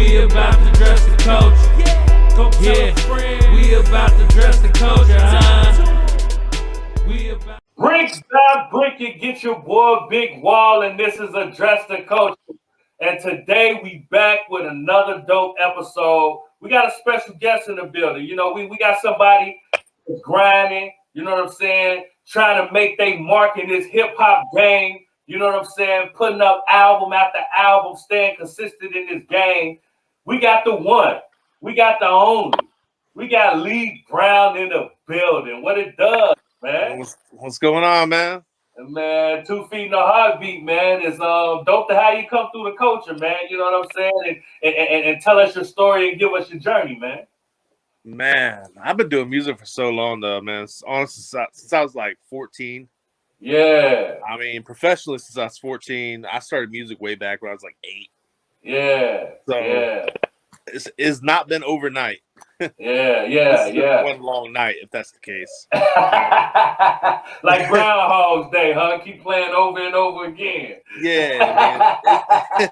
We about to dress the culture. Yeah, we about to dress the culture, We about. Brink, stop, brink it, get your boy Big Wall, and this is Address the Culture. And today we back with another dope episode. We got a special guest in the building. You know, we got somebody that's grinding, you know what I'm saying, trying to make their mark in this hip-hop game. You know what I'm saying? Putting up album after album, staying consistent in this game. We got the one. We got the only. We got Lee Brown in the building. What it does, man. What's going on, man? Man, 2 feet in a heartbeat, man. It's dope to have you come through the culture, man. You know what I'm saying? And tell us your story and give us your journey, man. Man, I've been doing music for so long, though, man. Honestly, since I was like 14. Yeah. I mean, professionally, since I was 14, I started music way back when I was like 8. Yeah. So yeah. It's not been overnight. Yeah. One long night, if that's the case. Like Groundhog's Day, huh? Keep playing over and over again. Yeah, man.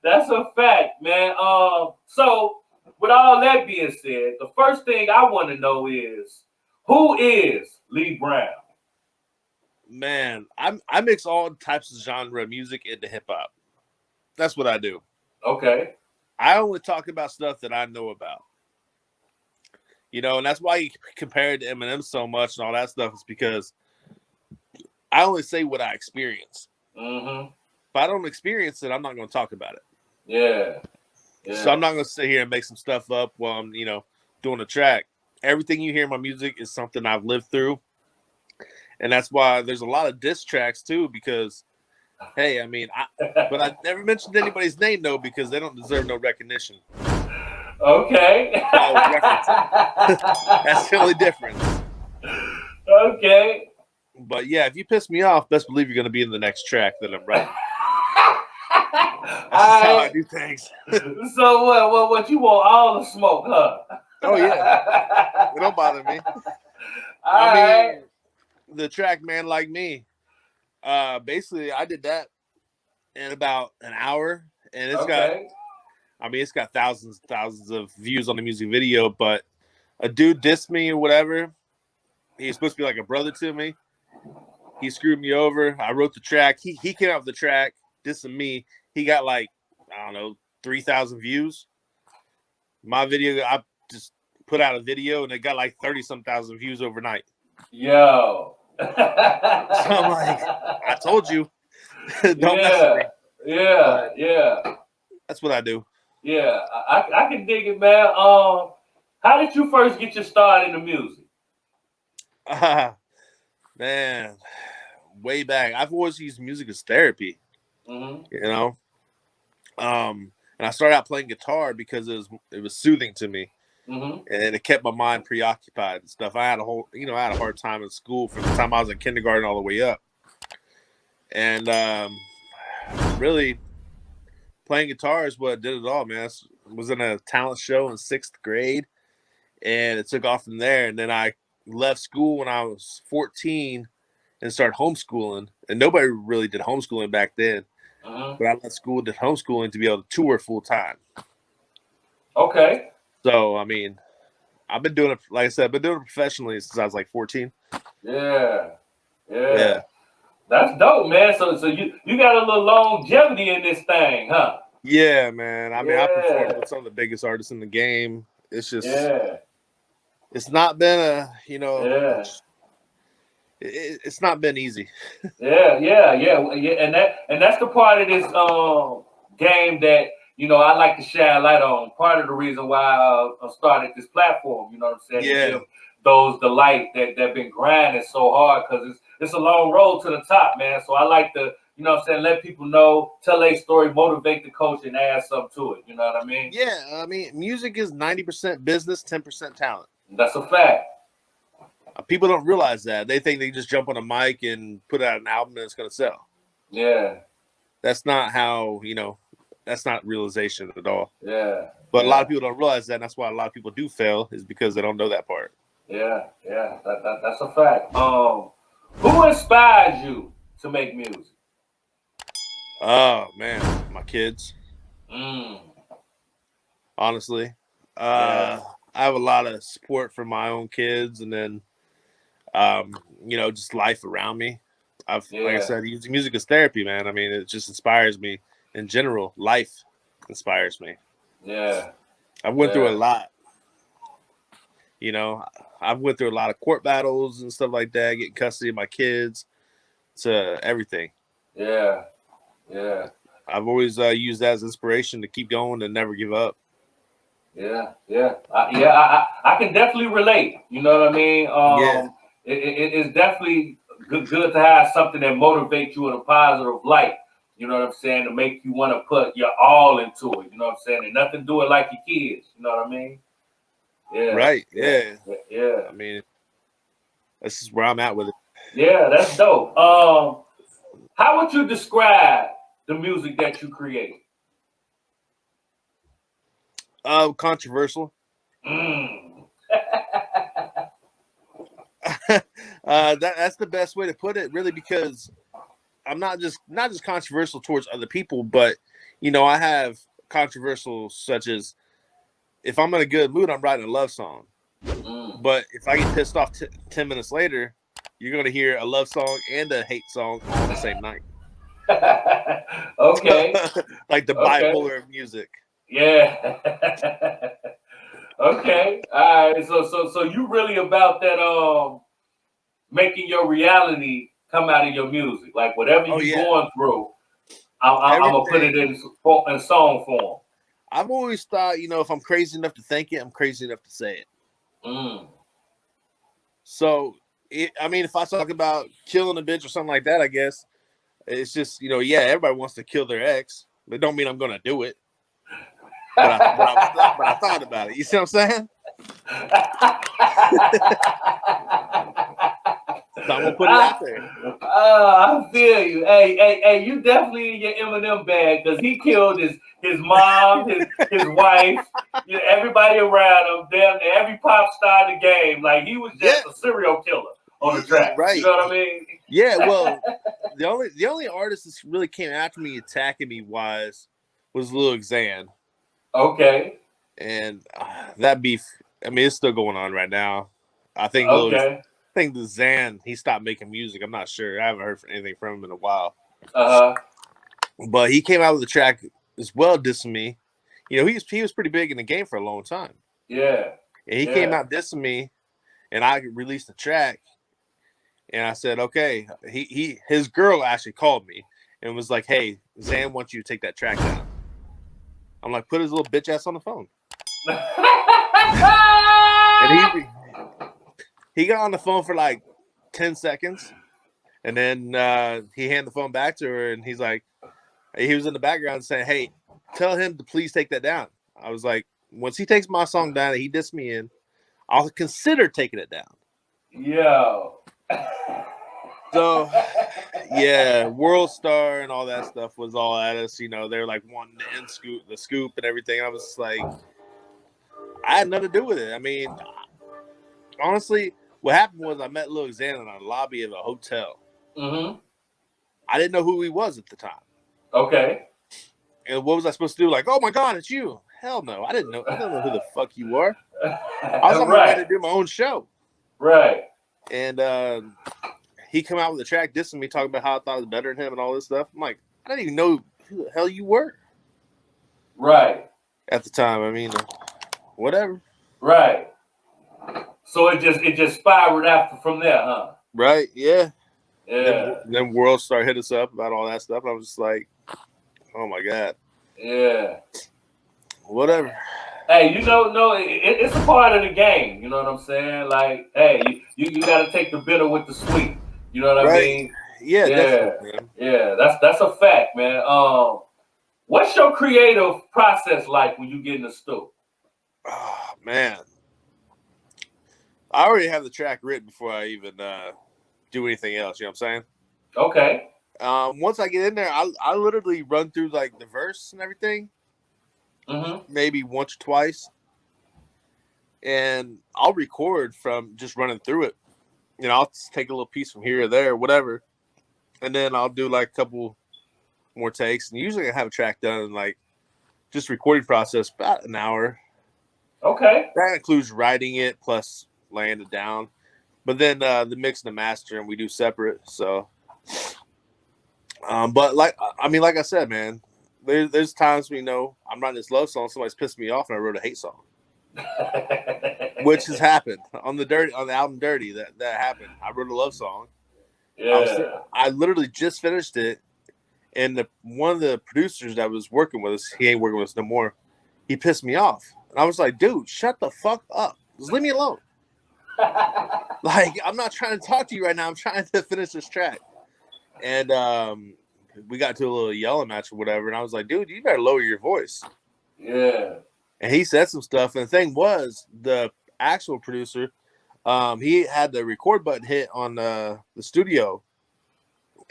That's a fact, man. So with all that being said, the first thing I want to know is, who is Lee Brown? Man, I mix all types of genre music into hip hop. That's what I do. Okay. I only talk about stuff that I know about. You know, and that's why you compare it to Eminem so much and all that stuff, is because I only say what I experience. Mm-hmm. If I don't experience it, I'm not going to talk about it. Yeah. So I'm not going to sit here and make some stuff up while I'm, doing a track. Everything you hear in my music is something I've lived through. And that's why there's a lot of diss tracks too, because, hey, I mean, but I never mentioned anybody's name though, because they don't deserve no recognition. Okay. That's the only difference. Okay. But yeah, if you piss me off, best believe you're going to be in the next track that I'm writing. That's how I do things. So what you want all the smoke, huh? Oh yeah. It don't bother me. I mean, the track Man Like Me, basically I did that in about an hour, and it's got thousands of views on the music video, but a dude dissed me or whatever. He's supposed to be like a brother to me. He screwed me over. I wrote the track. He came out with the track dissing me. He got like, 3,000 views. My video, I just put out a video and it got like 30-some thousand views overnight. Yo. So I'm like, I told you. Don't mess with me. Yeah. That's what I do. Yeah, I can dig it, man. How did you first get your start in the music? Man, way back. I've always used music as therapy. Mm-hmm. And I started out playing guitar because it was soothing to me, mm-hmm. and it kept my mind preoccupied and stuff. I had a hard time in school from the time I was in kindergarten all the way up, and really playing guitar is what did it all, man. I was in a talent show in 6th grade, and it took off from there. And then I left school when I was 14 and started homeschooling, and nobody really did homeschooling back then. But I left school, did homeschooling to be able to tour full time. Okay. So, I mean, I've been doing it, like I said, I've been doing it professionally since I was like 14. Yeah. That's dope, man. So you got a little longevity in this thing, huh? Yeah, man. I mean, I performed with some of the biggest artists in the game. It's just, it's not been it's not been easy. Yeah. And that's the part of this game that I like to share a light on. Part of the reason why I started this platform. You know what I'm saying? Yeah. To give those the light that been grinding so hard, because it's a long road to the top, man. So I like to let people know, tell their story, motivate the coach, and add something to it. You know what I mean? Yeah, I mean, music is 90% business, 10% talent. That's a fact. People don't realize that. They think they just jump on a mic and put out an album and it's going to sell. Yeah. That's not how, that's not realization at all. Yeah. But a lot of people don't realize that, and that's why a lot of people do fail, is because they don't know that part. Yeah. That's a fact. Who inspires you to make music? Oh, man, my kids. honestly. Yeah. I have a lot of support from my own kids, and then just life around me. Like I Yeah. said, using music as therapy, man. I mean, it just inspires me in general. Life inspires me. Yeah. I've went through a Yeah. lot. You know, I've went through a lot of court battles and stuff like that, getting custody of my kids, to everything. Yeah. Yeah. I've always used that as inspiration to keep going and never give up. Yeah, yeah, I can definitely relate. You know what I mean? Yeah, It's definitely good to have something that motivates you in a positive light. You know what I'm saying? To make you want to put your all into it. You know what I'm saying? And nothing do it like your kids. You know what I mean? Yeah, right. yeah, Yeah. yeah, yeah. I mean, this is where I'm at with it. Yeah, that's dope. How would you describe the music that you create? Controversial. Mm. That's the best way to put it, really, because I'm not just controversial towards other people, but I have controversial such as if I'm in a good mood, I'm writing a love song. Mm. But if I get pissed off 10 minutes later, you're going to hear a love song and a hate song all in the same night. Okay. Like the Okay. bipolar of music. Yeah. Okay. All right. So you really about that making your reality come out of your music. Like whatever Oh you yeah. going through, I'm gonna put it Everything. in song form. I've always thought, if I'm crazy enough to think it, I'm crazy enough to say it. Mm. So, if I talk about killing a bitch or something like that, I guess it's just, yeah, everybody wants to kill their ex, but don't mean I'm going to do it. But I thought about it. You see what I'm saying? So I'm gonna put it out there. I feel you. Hey, you definitely in your Eminem bag because he killed his mom, his wife, everybody around him, damn near every pop star in the game. Like he was Yeah, just a serial killer on the track. You right. know what I mean? Yeah. Well, the only artist that really came after me, attacking me was Lil Xan. Okay. And that beef, it's still going on right now. I think the Xan, he stopped making music. I'm not sure. I haven't heard anything from him in a while. But he came out with a track as well, dissing me. He was pretty big in the game for a long time. Yeah. And he came out dissing me, and I released the track. And I said, okay. His girl actually called me and was like, "Hey, Xan wants you to take that track down." I'm like, put his little bitch ass on the phone. And he got on the phone for like 10 seconds, and then he handed the phone back to her, and he's like, he was in the background saying, "Hey, tell him to please take that down." I was like, once he takes my song down and he dissed me in, I'll consider taking it down. Yo. So, yeah, World Star and all that stuff was all at us. They're like wanting the scoop and everything. I was like, I had nothing to do with it. Honestly, what happened was I met Lil Xan in a lobby of a hotel. Mm-hmm. I didn't know who he was at the time. Okay. And what was I supposed to do? Like, oh my God, it's you. Hell no. I don't know who the fuck you are. I was on my way to do my own show. Right. And he come out with a track dissing me, talking about how I thought I was better than him and all this stuff. I'm like, I didn't even know who the hell you were. Right. At the time. Whatever. Right. So it just spiraled after from there, huh? Right, yeah. Yeah. Then World Star hit us up about all that stuff. And I was just like, oh my God. Yeah. Whatever. Hey, it's a part of the game. You know what I'm saying? Like, hey, you got to take the bitter with the sweet. You know what I mean? Yeah, definitely, man. Yeah, that's a fact, man. What's your creative process like when you get in the studio? Oh, man. I already have the track written before I even do anything else. You know what I'm saying? Okay. Once I get in there, I literally run through like the verse and everything. Mm-hmm. Maybe once or twice. And I'll record from just running through it. I'll take a little piece from here or there, whatever. And then I'll do like a couple more takes. And usually I have a track done in like just recording process, about an hour. Okay. That includes writing it plus laying it down. But then the mix and the mastering we do separate. So, but like I said, man, there's times we know I'm writing this love song, somebody's pissed me off, and I wrote a hate song, which has happened on the album Dirty. That happened. I wrote a love song. Yeah. I literally just finished it, and one of the producers that was working with us, he ain't working with us no more. He pissed me off, and I was like, dude, shut the fuck up. Just leave me alone. Like, I'm not trying to talk to you right now. I'm trying to finish this track. And we got to a little yelling match or whatever. And I was like, dude, you better lower your voice. Yeah. And he said some stuff. And the thing was, the actual producer, he had the record button hit on the studio.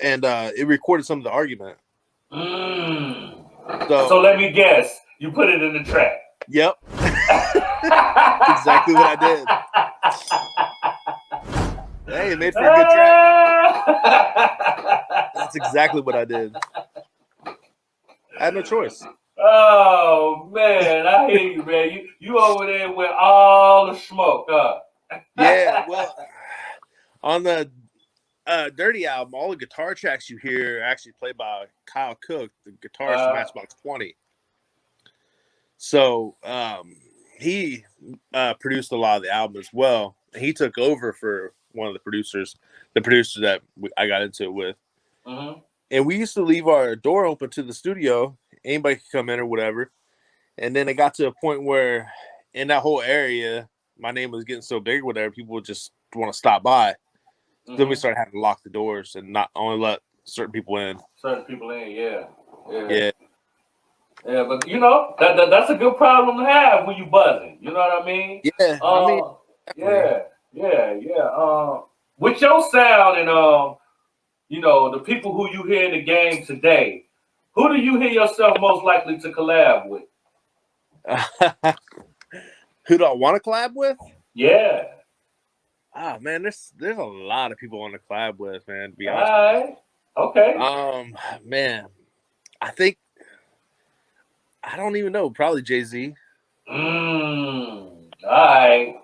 And it recorded some of the argument. So let me guess. You put it in the track. Yep. Exactly what I did. Hey, it made for a good track. That's exactly what I did. I had no choice. Oh man, I hear you, man. You over there with all the smoke, huh? Yeah, well, on the Dirty album, all the guitar tracks you hear are actually played by Kyle Cook, the guitarist from Matchbox 20. So he produced a lot of the album as well. He took over for one of the producers that I got into it with. Mm-hmm. And we used to leave our door open to the studio. Anybody could come in or whatever. And then it got to a point where in that whole area, my name was getting so big or whatever, people would just want to stop by. Mm-hmm. Then we started having to lock the doors and not only let certain people in. Yeah. Yeah, but you know, that's a good problem to have when you buzzing. You know what I mean? Yeah. Yeah. With your sound and you know, the people who you hear in the game today, who do you hear yourself most likely to collab with? Who do I want to collab with? Yeah. Ah, man, there's a lot of people I want to collab with, man, to be All honest. right. Okay. Man, I think I don't even know. Probably Jay-Z. All right.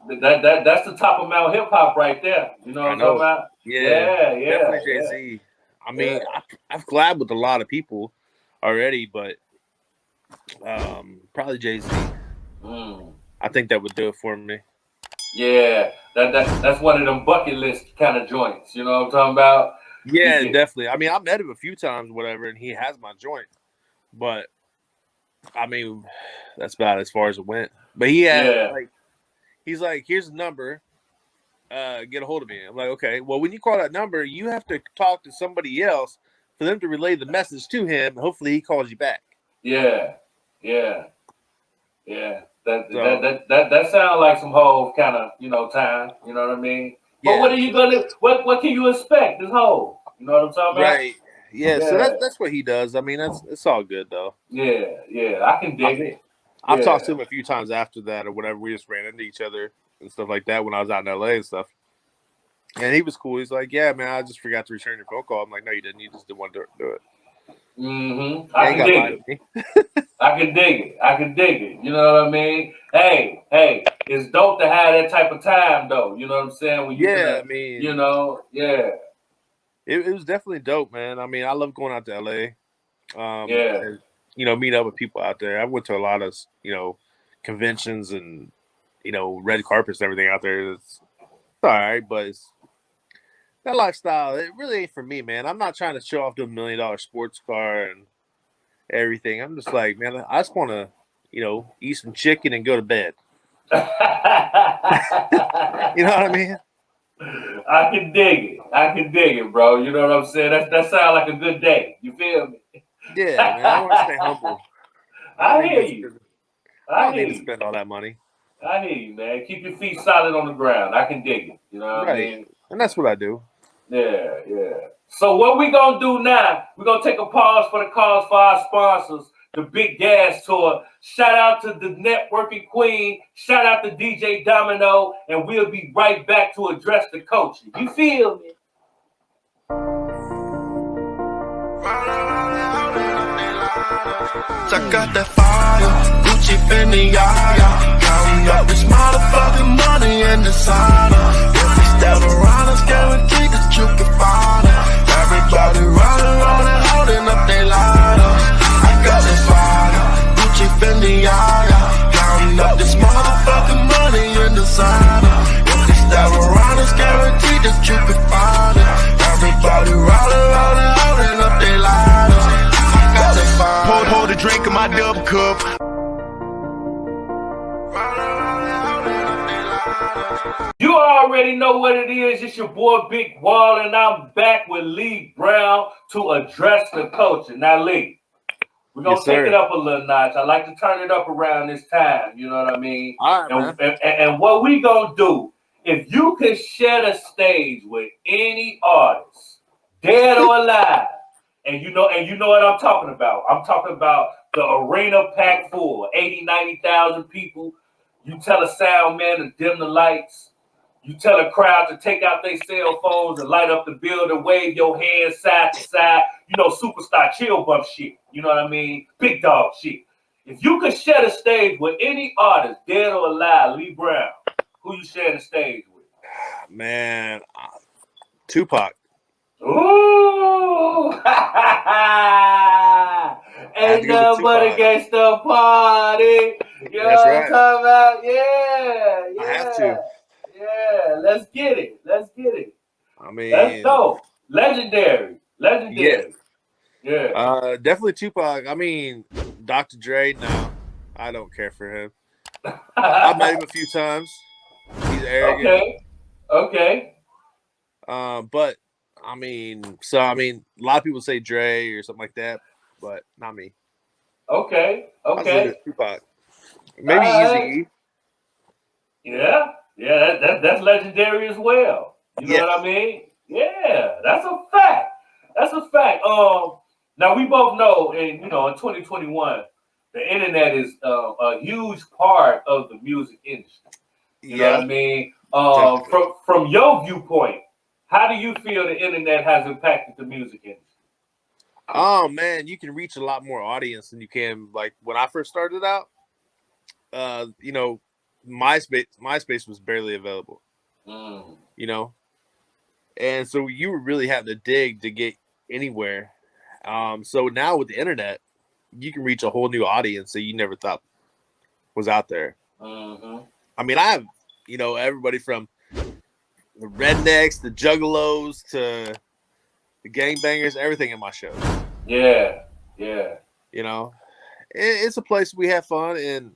That's the top of Mount Hip Hop right there. You know what I'm talking about? Yeah. Definitely Jay-Z. I mean, I've collabed with a lot of people already, but probably Jay-Z. I think that would do it for me. Yeah, that's one of them bucket list kind of joints. You know what I'm talking about? Yeah, definitely. I mean, I met him a few times, whatever, and he has my joint. But I mean, that's about as far as it went. But he had he's like, here's the number. Get a hold of me. I'm like, okay. Well, when you call that number, you have to talk to somebody else for them to relay the message to him. Hopefully, he calls you back. Yeah. That sounds like some whole kind of time. You know what I mean? Yeah. But what are you gonna? What can you expect? This whole. You know what I'm talking about? Right. Yeah. So that's what he does. I mean, it's all good though. Yeah. I can dig it. I've talked to him a few times after that or whatever. We just ran into each other and stuff like that when I was out in LA and stuff. And he was cool. He's like, yeah, man, I just forgot to return your phone call. I'm like, no, you didn't. You just didn't want to do it. Mm-hmm. I can dig it. You know what I mean? Hey, it's dope to have that type of time, though. You know what I'm saying? When you I mean, It was definitely dope, man. I mean, I love going out to LA. And, meet up with people out there. I went to a lot of, conventions and, red carpets and everything out there. It's all right, but that lifestyle, it really ain't for me, man. I'm not trying to show off the $1 million sports car and everything. I'm just like, man, I just want to, eat some chicken and go to bed. You know what I mean? I can dig it, bro. You know what I'm saying? That sounds like a good day. You feel me? Yeah, man. I want to stay humble. I hear you. I don't need to spend all that money. I hear you, man. Keep your feet solid on the ground. I can dig it. You know what I mean? And that's what I do. Yeah. So what we gonna do now? We're gonna take a pause for the cause for our sponsors, the Big Gas Tour. Shout out to the networking queen. Shout out to DJ Domino, and we'll be right back to address the coaching. You feel me? I got that fire. Gucci, Fendi, Yaya. Counting up this motherfucking money and designer. If we step around, it's guaranteed that you can find it. Everybody running around and holding up their lighters. I got that fire. Gucci, Fendi, Yaya. Counting up this motherfucking money and designer. If we step around, it's guaranteed that you can find it. Everybody rolling, rolling, holding up their lighters. I got that fire. Pour the drink in my double cup. You already know what it is. It's your boy Big Wall, and I'm back with Lee Brown to address the culture. Now, Lee, we're going to take it up a little notch. I like to turn it up around this time. You know what I mean? All right, and what we going to do, if you could share the stage with any artist, dead or alive, and you know what I'm talking about. I'm talking about the arena packed full, 80, 90,000 people. You tell a sound man to dim the lights. You tell a crowd to take out their cell phones and light up the building, wave your hands side to side. You know, superstar chill bump shit. You know what I mean? Big dog shit. If you could share the stage with any artist, dead or alive, Lee Brown, who you share the stage with? Man, Tupac. Ooh! Ain't nothing but a gangsta party. You know what I'm talking about? Yeah. I have to. Yeah, let's get it. I mean, that's dope. Legendary. Yeah. Definitely Tupac. I mean, Dr. Dre, no, I don't care for him. I've met him a few times. He's arrogant. Okay. But I mean, a lot of people say Dre or something like that, but not me. Okay. Tupac. Maybe Eazy-E. Yeah, that's legendary as well. You know what I mean? Yeah, that's a fact. Now we both know, in 2021, the internet is a huge part of the music industry. You know what I mean? From your viewpoint, how do you feel the internet has impacted the music industry? Oh man, you can reach a lot more audience than you can. Like when I first started out, MySpace was barely available. You know, and so you really have to dig to get anywhere. So now with the internet, you can reach a whole new audience that you never thought was out there. I mean, I have, everybody from the rednecks, the juggalos, to the gangbangers, everything in my show. Yeah. It's a place we have fun, and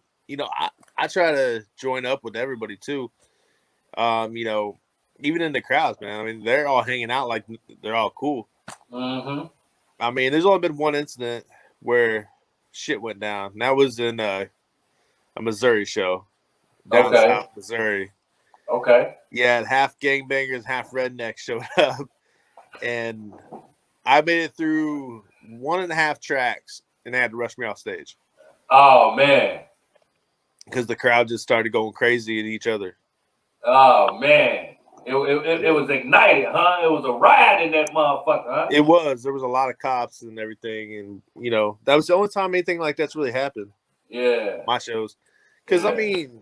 I try to join up with everybody too. Even in the crowds, man. I mean, they're all hanging out like they're all cool. I mean, there's only been one incident where shit went down. And that was in a Missouri show down south Missouri. Okay. Yeah, half gangbangers, half rednecks showed up, and I made it through 1.5 tracks, and they had to rush me off stage. Oh man! Because the crowd just started going crazy at each other. Oh man! It was ignited, huh? It was a riot in that motherfucker, huh? It was. There was a lot of cops and everything, and that was the only time anything like that's really happened. Yeah. My shows, because I mean,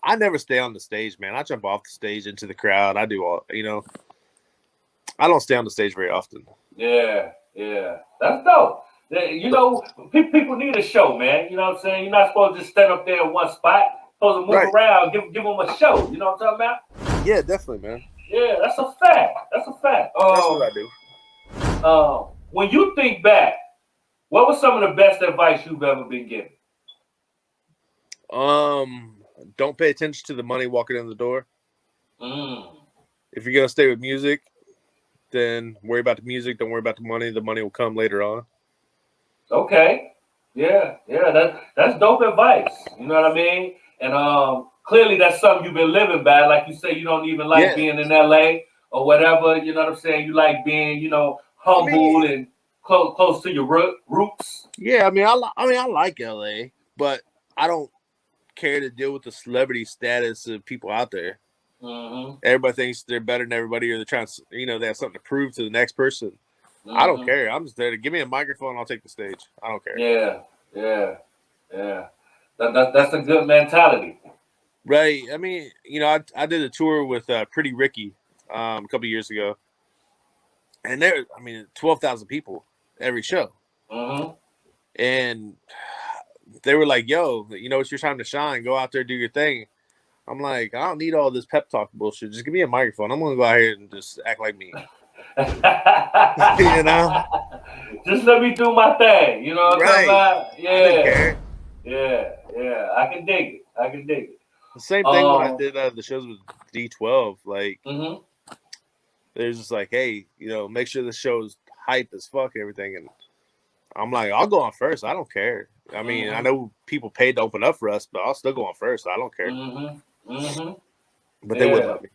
I never stay on the stage, man. I jump off the stage into the crowd. I do all, I don't stay on the stage very often. Yeah. That's dope. People need a show, man. You know what I'm saying? You're not supposed to just stand up there in one spot. You're supposed to move around, give them a show. You know what I'm talking about? Yeah, definitely, man. Yeah, that's a fact. That's what I do. When you think back, what was some of the best advice you've ever been given? Don't pay attention to the money walking in the door. If you're gonna stay with music, then worry about the music. Don't worry about the money. The money will come later on. Okay. Yeah. That's dope advice. You know what I mean? And clearly that's something you've been living by. Like you say, you don't even like being in LA or whatever. You know what I'm saying? You like being, humble and close to your roots. Yeah, I like LA, but I don't care to deal with the celebrity status of people out there. Everybody thinks they're better than everybody, or they're trying to, they have something to prove to the next person. I don't care. I'm just there to give me a microphone. I'll take the stage. I don't care. Yeah. Yeah. That's a good mentality. Right. I mean, I did a tour with Pretty Ricky a couple years ago, and 12,000 people every show, Mm-hmm. and they were like, "Yo, it's your time to shine. Go out there, do your thing." I'm like, I don't need all this pep talk bullshit. Just give me a microphone. I'm gonna go out here and just act like me. Just let me do my thing. You know what I'm talking about? I didn't care. Yeah. I can dig it. The same thing when I did the shows with D12. Like, Mm-hmm. they're just like, hey, make sure the show's hype as fuck, everything. And I'm like, I'll go on first. I don't care. I mean, I know people paid to open up for us, but I'll still go on first. I don't care. But they wouldn't let me.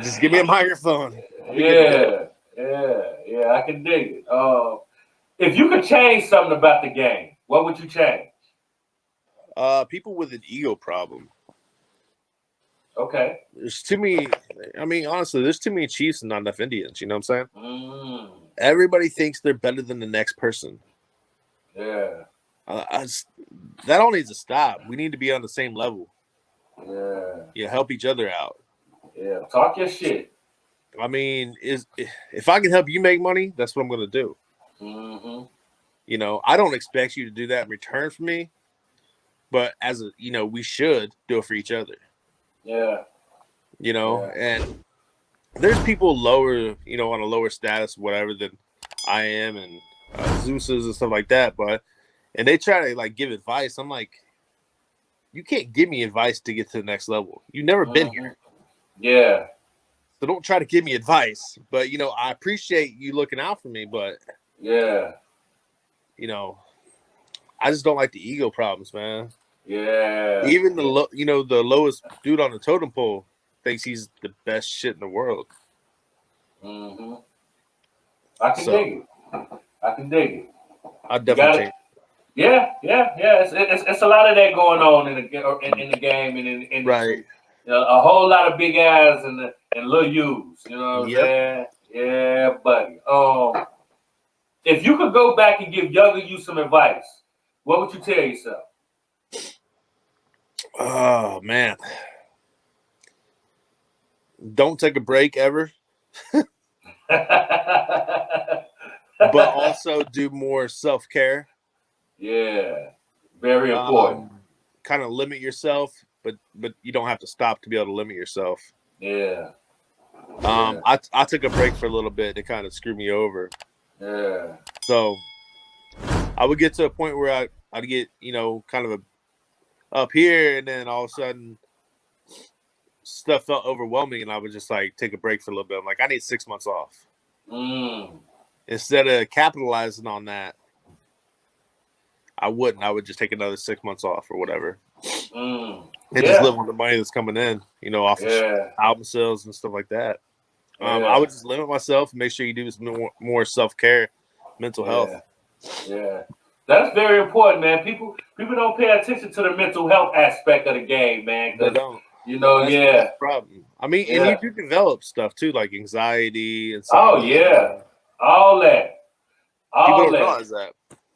Just give me a microphone. Yeah. I can dig it. If you could change something about the game, what would you change? People with an ego problem. Okay. There's too many. I mean, honestly, there's too many Chiefs and not enough Indians. You know what I'm saying? Mm. Everybody thinks they're better than the next person. Yeah. That all needs to stop. We need to be on the same level. Yeah. Help each other out. Yeah. Talk your shit. I mean, if I can help you make money, that's what I'm going to do. Mm-hmm. I don't expect you to do that in return for me, but we should do it for each other. Yeah. And there's people lower, on a lower status, whatever, than I am, and Zeus's and stuff like that. And they try to like give advice. I'm like, you can't give me advice to get to the next level. You've never been here. Yeah. So don't try to give me advice. But I appreciate you looking out for me. But yeah, I just don't like the ego problems, man. Yeah. Even the lowest dude on the totem pole thinks he's the best shit in the world. Mm-hmm. I can dig it. I definitely change. Yeah. It's a lot of that going on in the game and in the industry. Right. A whole lot of big eyes and little U's. You know what I'm saying? Yeah, buddy. If you could go back and give younger you some advice, what would you tell yourself? Oh man. Don't take a break ever. But also do more self-care. Yeah. Very important. Kind of limit yourself, but you don't have to stop to be able to limit yourself. Yeah. I took a break for a little bit. It kind of screwed me over. Yeah. So I would get to a point where I'd get, kind of up here, and then all of a sudden stuff felt overwhelming, and I would just like take a break for a little bit. I'm like, I need 6 months off. Instead of capitalizing on that, I wouldn't. I would just take another 6 months off or whatever. And just live on the money that's coming in, off of album sales and stuff like that. I would just limit myself and make sure you do more self-care, mental health. Yeah. That's very important, man. People don't pay attention to the mental health aspect of the game, man. They don't. That's the problem. I mean, and you do develop stuff too, like anxiety and stuff. Oh, yeah. All that. People don't realize that.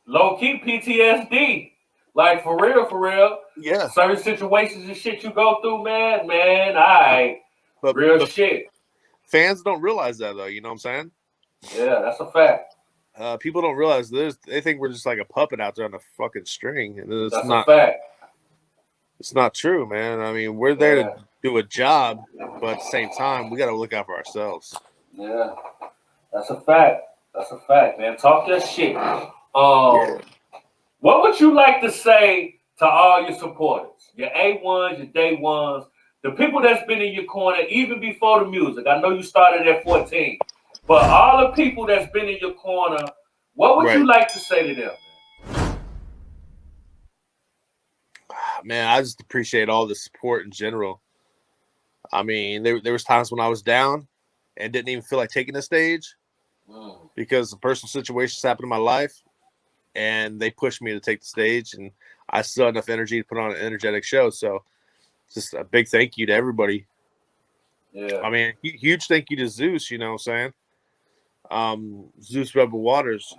Low-key PTSD. Like, for real. Yeah. Certain situations and shit you go through, man, but real shit. Fans don't realize that, though. You know what I'm saying? Yeah, that's a fact. People don't realize they think we're just like a puppet out there on a fucking string. And that's a fact. It's not true, man. I mean, we're there to do a job, but at the same time, we got to look out for ourselves. Yeah, that's a fact. That's a fact, man. Talk your shit. What would you like to say to all your supporters, your A1s, your day ones, the people that's been in your corner even before the music? I know you started at 14, but all the people that's been in your corner, what would you like to say to them? Man, I just appreciate all the support in general. I mean, there was times when I was down and didn't even feel like taking the stage because of personal situations happened in my life, and they pushed me to take the stage, and I still had enough energy to put on an energetic show. So just a big thank you to everybody. Yeah. I mean, huge thank you to Zeus, you know what I'm saying? Zeus Rebel Waters.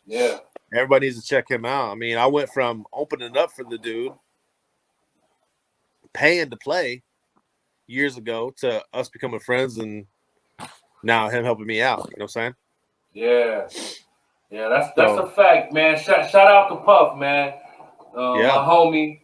Yeah. Everybody needs to check him out. I mean, I went from opening up for the dude, paying to play years ago, to us becoming friends, and now him helping me out. You know what I'm saying? Yeah. Yeah, that's a fact, man. Shout out to Puff, man. My homie,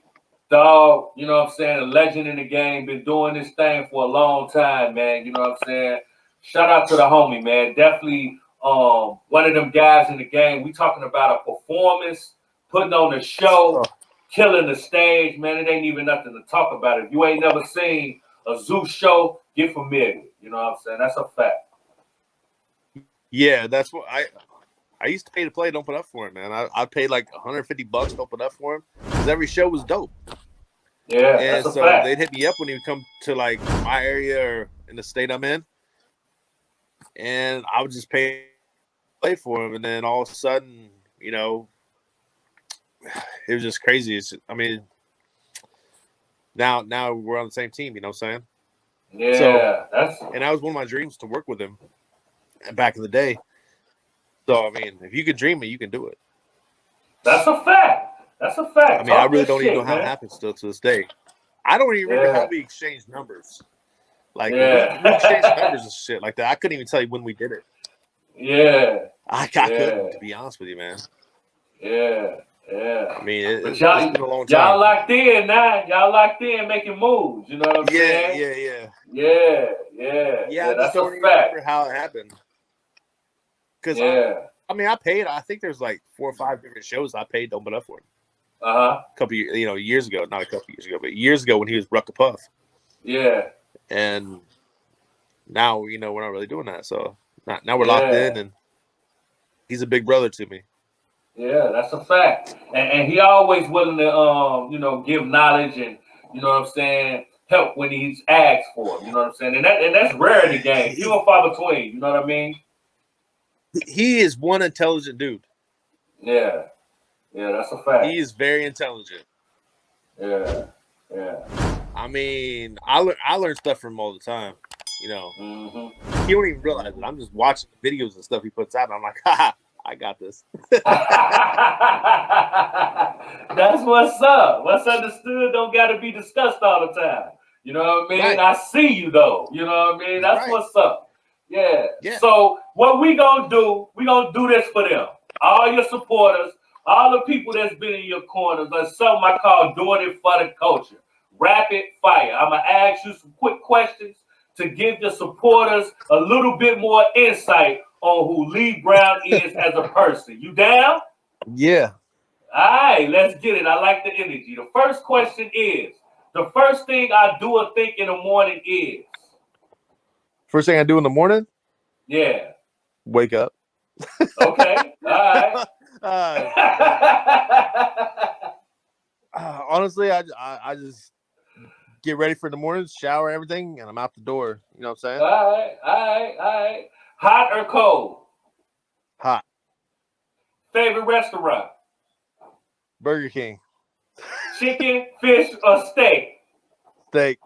dog, you know what I'm saying? A legend in the game, been doing this thing for a long time, man. You know what I'm saying? Shout out to the homie, man. Definitely one of them guys in the game. We talking about a performance, putting on a show, killing the stage, man. It ain't even nothing to talk about. If you ain't never seen a Zeus show, get familiar. You know what I'm saying? That's a fact. Yeah, that's what I used to pay to play. Don't put up for him, man. I paid like $150 to open up for him because every show was dope. Yeah, and that's so a fact. they'd hit me up when he would come to like my area or in the state I'm in, and I would just pay play for him. And then all of a sudden, you know, it was just crazy. I mean, now we're on the same team. You know what I'm saying? Yeah, so, and that was one of my dreams to work with him back in the day. So I mean, if you can dream it, you can do it. That's a fact. That's a fact. I mean, I really don't even know how it happened still to this day. I don't even remember how we exchanged numbers. Like we exchanged numbers and shit like that. I couldn't even tell you when we did it. Yeah. I couldn't, to be honest with you, man. Yeah. Yeah. I mean, it's y'all, been a long time. Y'all locked in now. Y'all locked in making moves. You know what I'm saying? Yeah. I That's don't a even fact. remember how it happened. Because I mean, I paid. I think there's like 4 or 5 different shows I paid to open up for him. A couple, years ago, not a couple years ago, but years ago when he was Ruck the Puff. Yeah. And now, we're not really doing that. So now we're locked in, and he's a big brother to me. Yeah, that's a fact. And he always willing to, give knowledge and, you know what I'm saying, help when he's asked for. You know what I'm saying? And that's rare in the game. Few and far between. You know what I mean? He is one intelligent dude. Yeah. Yeah, that's a fact. He is very intelligent. Yeah. I mean, I learn stuff from him all the time. You know, He don't even realize it. I'm just watching videos and stuff he puts out, and I'm like, ha, I got this. That's what's up. What's understood don't got to be discussed all the time. You know what I mean? Right. I see you though. You know what I mean? That's right. What's up. Yeah. Yeah. So what we gonna do this for them. All your supporters, all the people that's been in your corners. There's something I call doing it for the culture. Rapid fire. I'm gonna ask you some quick questions to give the supporters a little bit more insight on who Lee Brown is as a person. You down? Yeah. All right, let's get it. I like the energy. The first question is, the first thing I do or think in the morning is? First thing I do in the morning? Yeah. Wake up. Okay. All right. Honestly, I just get ready for the morning, shower, everything, and I'm out the door. You know what I'm saying? All right. Hot or cold? Hot. Favorite restaurant? Burger King. Chicken, fish, or steak? Steak.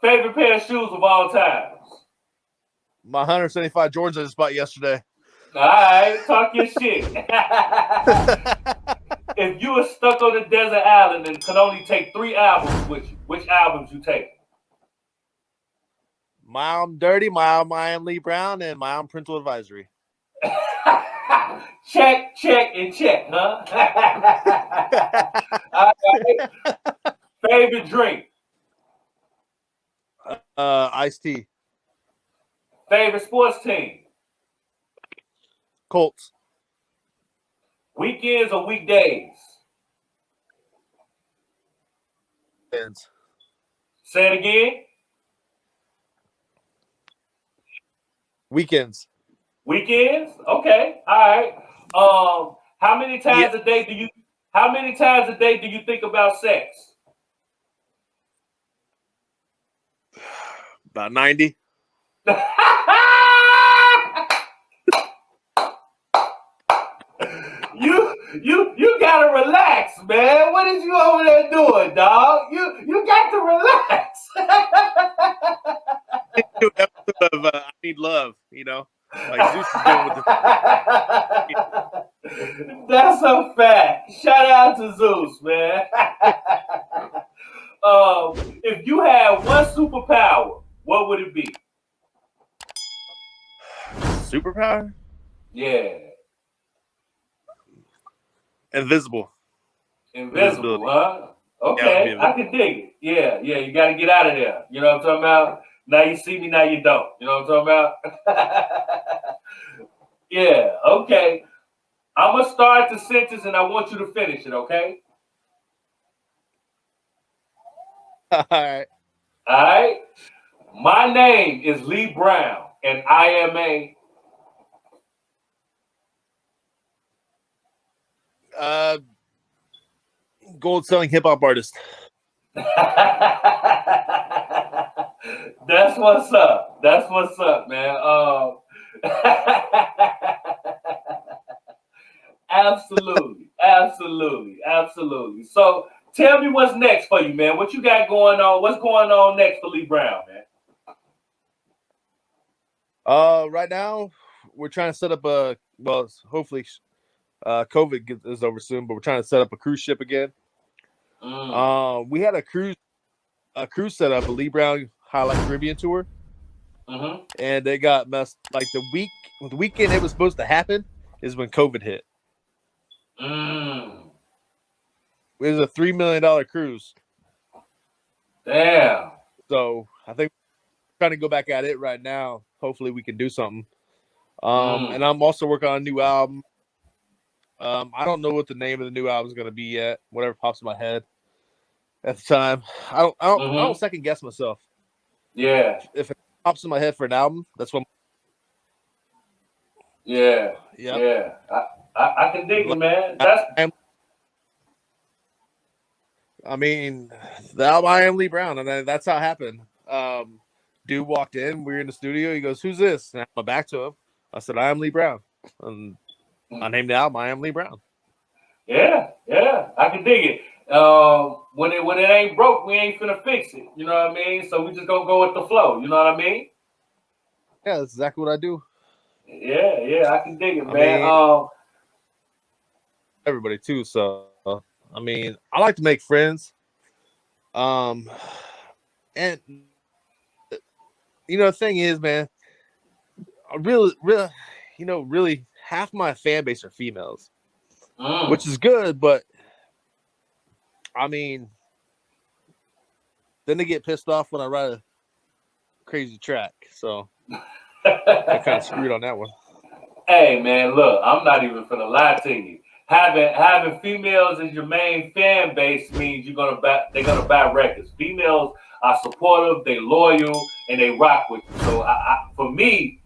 Favorite pair of shoes of all times? My 175 Jordans I just bought yesterday. All right, talk your shit. If you were stuck on a desert island and could only take 3 albums with you, which albums you take? My Album Dirty, My Album I Am Lee Brown, and My Album Parental Advisory. Check, and check, huh? All right. Favorite drink? Iced tea. Favorite sports team? Colts. Weekends or weekdays? Weekends. Say it again. Weekends. Weekends? Okay. All right. How many times a day do you think about sex? About 90. You gotta relax, man. What is you over there doing, dog? You got to relax. Episode of I Need Love, like Zeus is doing with the. That's a fact. Shout out to Zeus, man. If you had one superpower, what would it be? Superpower? Yeah, Invisible. invisible, huh? Yeah, I would be Okay, I invisible. can dig it. Yeah, yeah, you got to get out of there. You know what I'm talking about? Now you see me, now you don't. You know what I'm talking about? Yeah, okay. I'm going to start the sentence and I want you to finish it, okay? All right. All right. My name is Lee Brown, and I am a. Gold selling hip hop artist. That's what's up. That's what's up, man. Absolutely, absolutely, absolutely. So, tell me what's next for you, man. What you got going on? What's going on next for Lee Brown, man? Right now we're trying to set up a hopefully COVID is over soon, but we're trying to set up a cruise ship again. We had a cruise set up, a Lee Brown Highlight Caribbean tour, and they got messed. Like the weekend it was supposed to happen is when COVID hit. It was a $3 million cruise. Damn. So I think we're trying to go back at it right now. Hopefully we can do something. And I'm also working on a new album. I don't know what the name of the new album is going to be yet. Whatever pops in my head at the time. I don't second guess myself. Yeah. If it pops in my head for an album, that's what. Yeah. Yep. Yeah. I can dig it, man. That's. I mean, the album I Am Lee Brown, and that's how it happened. Dude walked in. We were in the studio. He goes, "Who's this?" And I went back to him. I said, "I am Lee Brown." And I named the album I Am Lee Brown. Yeah, yeah, I can dig it. When it ain't broke, we ain't finna fix it. You know what I mean? So we just gonna go with the flow. You know what I mean? Yeah, that's exactly what I do. Yeah, yeah, I can dig it, man. Everybody too. So I mean, I like to make friends. And you know, the thing is, man, really, half my fan base are females, which is good, but I mean, then they get pissed off when I write a crazy track. So I kind of screwed on that one. Hey, man, look, I'm not even finna lie to you. Having females as your main fan base means they're gonna buy records. Females are supportive, they loyal, and they rock with you. So for me,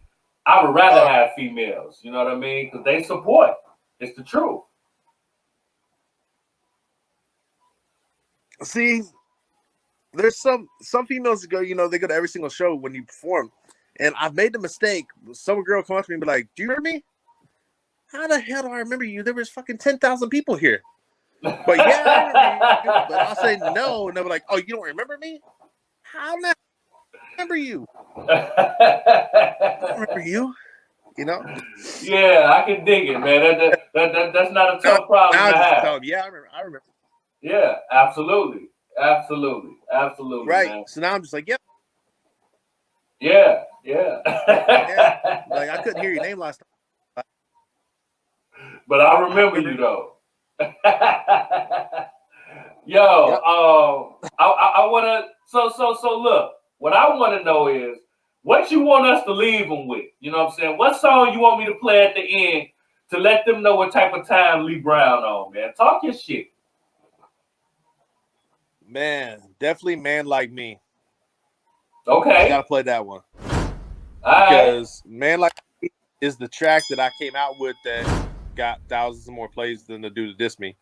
I would rather have females. You know what I mean? Because they support. It's the truth. See, there's some females that go, they go to every single show when you perform, and I've made the mistake. Some girl come up to me and be like, "Do you remember me? How the hell do I remember you? There was fucking 10,000 people here." But yeah, I remember you. But I'll say no, and they'll be like, "Oh, you don't remember me? How not remember you? I don't remember you." Yeah, I can dig it, man. That's not a tough problem to have. Tell them, yeah, I remember. Yeah, absolutely. Right. Man. So now I'm just like, yep. Yeah. Like I couldn't hear your name last time. But I remember you though. Yo, yep. I wanna so look, what I wanna know is what you want us to leave them with. You know what I'm saying? What song you want me to play at the end to let them know what type of time Lee Brown on, man? Talk your shit. Man, definitely Man Like Me. Okay. I gotta play that one. All because right. Man Like Me is the track that I came out with that got thousands of more plays than the dude that dissed me.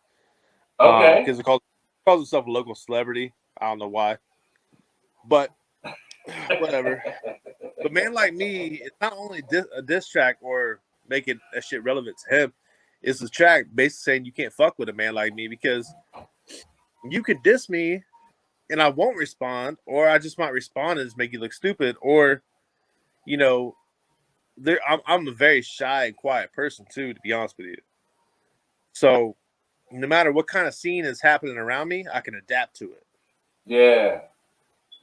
Okay. Because it calls himself a local celebrity. I don't know why. But whatever. But Man Like Me is not only a diss track or making that shit relevant to him. It's a track basically saying you can't fuck with a man like me because you could diss me and I won't respond, or I just might respond and just make you look stupid, or I'm a very shy and quiet person too, to be honest with you. So no matter what kind of scene is happening around me, I can adapt to it. Yeah.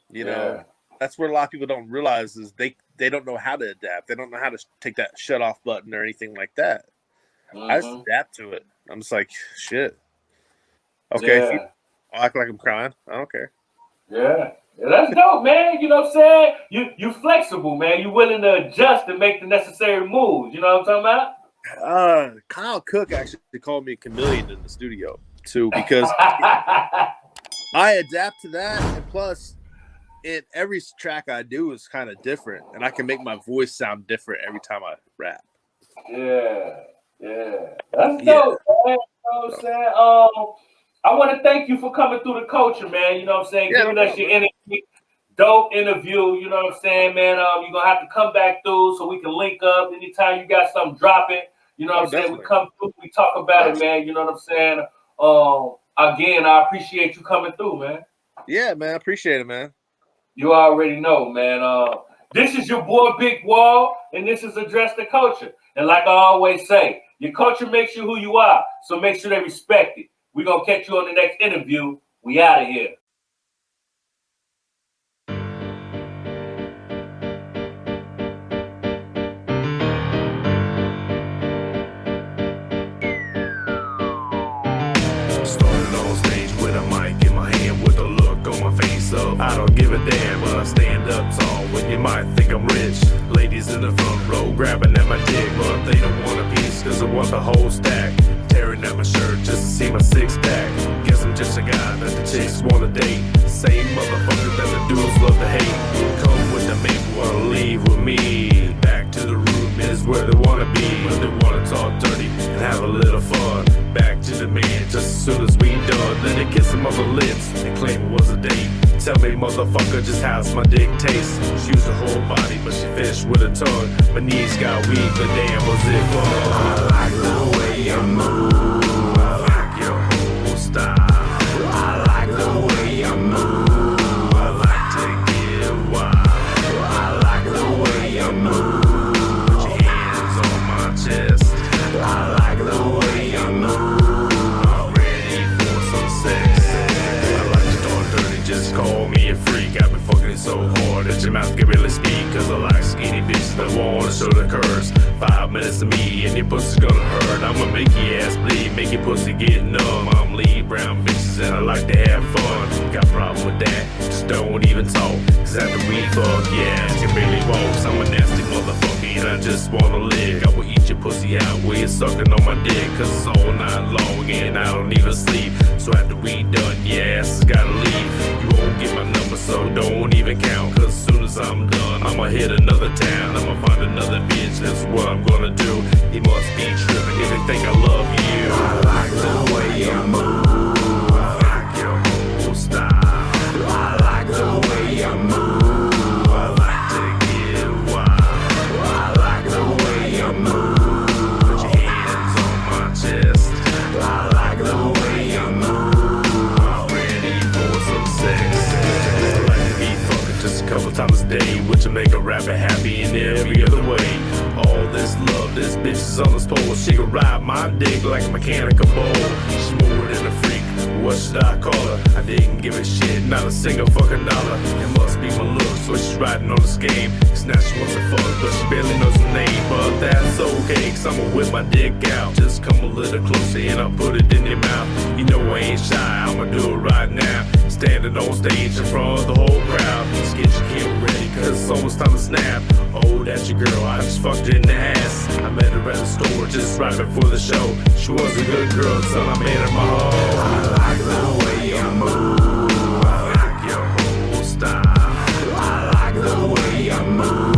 You know, that's where a lot of people don't realize is they don't know how to adapt. They don't know how to take that shut off button or anything like that. I just adapt to it. I'm just like, shit. Okay, I'll act like I'm crying. I don't care. Yeah, that's dope, man. You know what I'm saying? You flexible, man. You willing to adjust and make the necessary moves. You know what I'm talking about? Kyle Cook actually called me a chameleon in the studio too, because I adapt to that, and plus, every track I do is kind of different, and I can make my voice sound different every time I rap. Yeah, that's dope, man. You know what I'm saying? I want to thank you for coming through the culture, man. You know what I'm saying? Giving us your interview. Dope interview. You know what I'm saying, man? You're going to have to come back through so we can link up anytime you got something dropping. You know what I'm saying? We come through, we talk about it, man. You know what I'm saying? Again, I appreciate you coming through, man. Yeah, man. I appreciate it, man. You already know, man. This is your boy, Big Wall, and this is Address the Culture. And like I always say, your culture makes you who you are, so make sure they respect it. We're going to catch you on the next interview. We out of here. Started on stage with a mic in my hand with a look on my face of I don't give a damn, but I stand up tall when you might think I'm rich. Ladies in the front row grabbing at my dick, but they don't want a piece cause I want the whole stack. Tearing at my shirt just to see my six-pack. Guess I'm just a guy that the chicks wanna date. Same motherfucker that the dudes love to hate. Come with the man, wanna leave with me. Back to the room is where they wanna be. When they wanna talk dirty and have a little fun. Back to the man just as soon as we done. Then they kiss him on the lips and claim it was a date. Tell me, motherfucker, just how's my dick taste? She used her whole body, but she fished with her tongue. My knees got weak, but damn, was it fun? I like the way you move. I like your whole style. I like the way you move. I like to get wild. I like the way you move. Put your hands on my chest. I like the way you move. I'm ready for some sex. I like to talk dirty, just call me a freak. I've been fucking it so hard that your mouth can barely speak. Cause I like skinny bitches that wanna show the curves. 5 minutes of me and your pussy's gonna hurt. I'ma make your ass bleed, make your pussy get numb. I'm lead brown bitches and I like to have fun. Got a problem with that, just don't even talk. Cause after we fuck, yeah, I can barely walk. I'm a nasty motherfucker and I just wanna lick. I will eat your pussy out while you're sucking on my dick. Cause it's all night long and I don't even sleep. So after we done, your ass has gotta leave. You won't get my number, so don't even count. Cause as soon as I'm done, I'ma hit another town. I'ma find another bitch, that's what I'm gonna do. He must be tripping if he think I love you. I like the way you move. I like your whole style. I like the way you move. I like to get wild. I like the way you move. Put your hands on my chest. I like the way you move. I'm ready for some sex. I like to be fucking just a couple times a day, which will make a rapper happy in every other way. All this love, this bitch is on this pole. She can ride my dick like a mechanical bull. She's more than a freak, what should I call her? I didn't give a shit, not a single fucking dollar. It must be my looks, so she's riding on this game. It's now she wants to fuck, but she barely knows her name. But that's okay, cause I'ma whip my dick out. Just come a little closer and I'll put it in your mouth. You know I ain't shy, I'ma do it right now. Standing on stage in front of the whole crowd. Let's get your kid ready, cause it's almost time to snap. Oh, that's your girl, I just fucked her in the ass. I met her at the store just right before the show. She was a good girl, son, I made her my hoe. I like the way you move. I like your whole style. I like the way you move.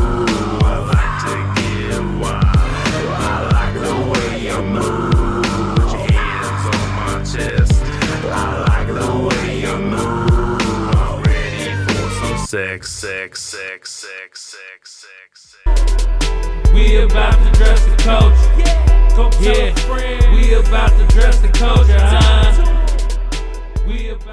I like to get wild. I like the way you move. Put your hands on my chest. I like the way you move. I'm ready for some sex, sex, sex, sex, sex, sex, sex. We about to dress the culture. Yeah, we about to dress the culture, huh? We about